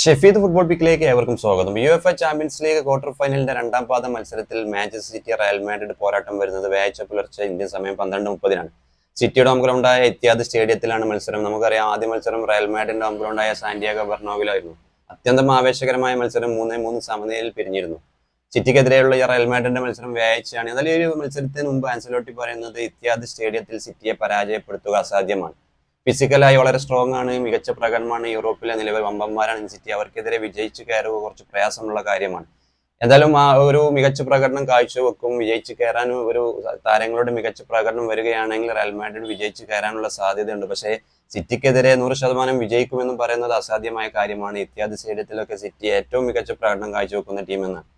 Shefeed football പിക്കിലേക്ക് ഏവർക്കും സ്വാഗതം. യുഎഫ champions league quarter ഫൈനലിന്റെ രണ്ടാം പാദ മത്സരത്തിൽ മാഞ്ചസ്റ്റർ സിറ്റി റയൽ മാഡ്രിഡ് പോരാട്ടം വരുന്നത് വ്യാഴാഴ്ച പുലർച്ചെ ഇന്ത്യൻ സമയം 12:30-നാണ്. സിറ്റിയുടെ ഹോം ഗ്രൗണ്ടായ എത്തിഹാദ് സ്റ്റേഡിയത്തിലാണ് മത്സരം. നമുക്കറിയാം, ആദ്യ മത്സരം റയൽ മാഡ്രിഡിന്റെ ഹോം ഗ്രൗണ്ടായ സാന്റിയാഗോ ബെർണാബിലായിരുന്നു. അത്യന്തം ആവേശകരമായ മത്സരം 3-3 സമനിലയിൽ പിരിഞ്ഞിരുന്നു. സിറ്റിക്കെതിരെയുള്ള റയൽ മാഡ്രിഡിന്റെ മത്സരം വ്യാഴാഴ്ചയാണ്. എന്നാൽ ഈ ഒരു മത്സരത്തിന് മുമ്പ് ആൻസലോട്ടി പറയുന്നത് എത്തിഹാദ് സ്റ്റേഡിയത്തിൽ സിറ്റിയെ പരാജയപ്പെടുത്തുക അസാധ്യമാണ്. ഫിസിക്കലായി വളരെ സ്ട്രോങ് ആണ്, മികച്ച പ്രകടനമാണ്. യൂറോപ്പിലെ നിലവിൽ വമ്പന്മാരാണ് സിറ്റി. അവർക്കെതിരെ വിജയിച്ചു കയറുക കുറച്ച് പ്രയാസമുള്ള കാര്യമാണ്. എന്തായാലും ആ ഒരു മികച്ച പ്രകടനം കാഴ്ചവെക്കും. വിജയിച്ചു കയറാൻ ഒരു താരങ്ങളുടെ മികച്ച പ്രകടനം വരികയാണെങ്കിൽ റയൽ മാഡ്രിഡ് വിജയിച്ചു കയറാനുള്ള സാധ്യതയുണ്ട്. പക്ഷേ സിറ്റിക്കെതിരെ 100% വിജയിക്കുമെന്നും പറയുന്നത് അസാധ്യമായ കാര്യമാണ്. ഇത്യാദി സ്റ്റേഡിയത്തിലൊക്കെ സിറ്റി ഏറ്റവും മികച്ച പ്രകടനം കാഴ്ചവെക്കുന്ന ടീമെന്നാണ്.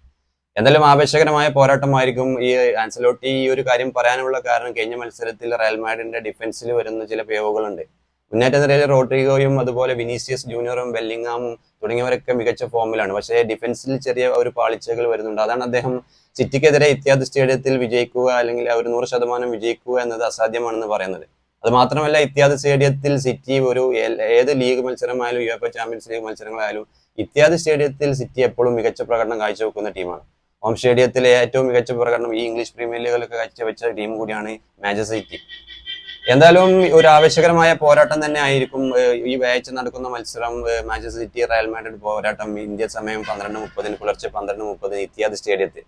എന്തായാലും ആവേശകരമായ പോരാട്ടമായിരിക്കും. ഈ ആൻസലോട്ടി ഈ ഒരു കാര്യം പറയാനുള്ള കാരണം കഴിഞ്ഞ മത്സരത്തിൽ റയൽ മാഡ്രിഡിന്റെ ഡിഫൻസിൽ വരുന്ന ചില പിഴവുകളുണ്ട്. മുന്നേറ്റ നിരയിൽ റോഡ്രിഗോയും അതുപോലെ വിനീഷ്യസ് ജൂനിയറും ബെല്ലിംഗാമും തുടങ്ങിയവരൊക്കെ മികച്ച ഫോമിലാണ്. പക്ഷേ ഡിഫൻസിൽ ചെറിയ ഒരു പാളിച്ചകൾ വരുന്നുണ്ട്. അതാണ് അദ്ദേഹം സിറ്റിക്കെതിരെ ഇത്യാദ് സ്റ്റേഡിയത്തിൽ വിജയിക്കുക അല്ലെങ്കിൽ അവർ 100% വിജയിക്കുക എന്നത് അസാധ്യമാണെന്ന് പറയുന്നത്. അത് മാത്രമല്ല, ഇത്യാദ് സ്റ്റേഡിയത്തിൽ സിറ്റി ഏത് ലീഗ് മത്സരമായാലും യുഎഫ ചാമ്പ്യൻസ് ലീഗ് മത്സരങ്ങളായാലും ഇത്യാദ് സ്റ്റേഡിയത്തിൽ സിറ്റി എപ്പോഴും മികച്ച പ്രകടനം കാഴ്ചവെക്കുന്ന ടീമാണ്. ഹോം സ്റ്റേഡിയത്തിലെ ഏറ്റവും മികച്ച പ്രകടനം ഈ ഇംഗ്ലീഷ് പ്രീമിയർ ലീഗിലൊക്കെ കാഴ്ചവെച്ച ടീം കൂടിയാണ് മാഞ്ചസ്റ്റർ സിറ്റി. എന്തായാലും ഒരു ആവേശകരമായ പോരാട്ടം തന്നെ ആയിരിക്കും ഈ വ്യാഴാഴ്ച നടക്കുന്ന മത്സരം. മാഞ്ചസ്റ്റർ സിറ്റി റയൽ മാഡ്രിഡ് പോരാട്ടം ഇന്ത്യ സമയം 12:30 പുലർച്ചെ 12:30 ഇത്യാദ് സ്റ്റേഡിയത്തിൽ.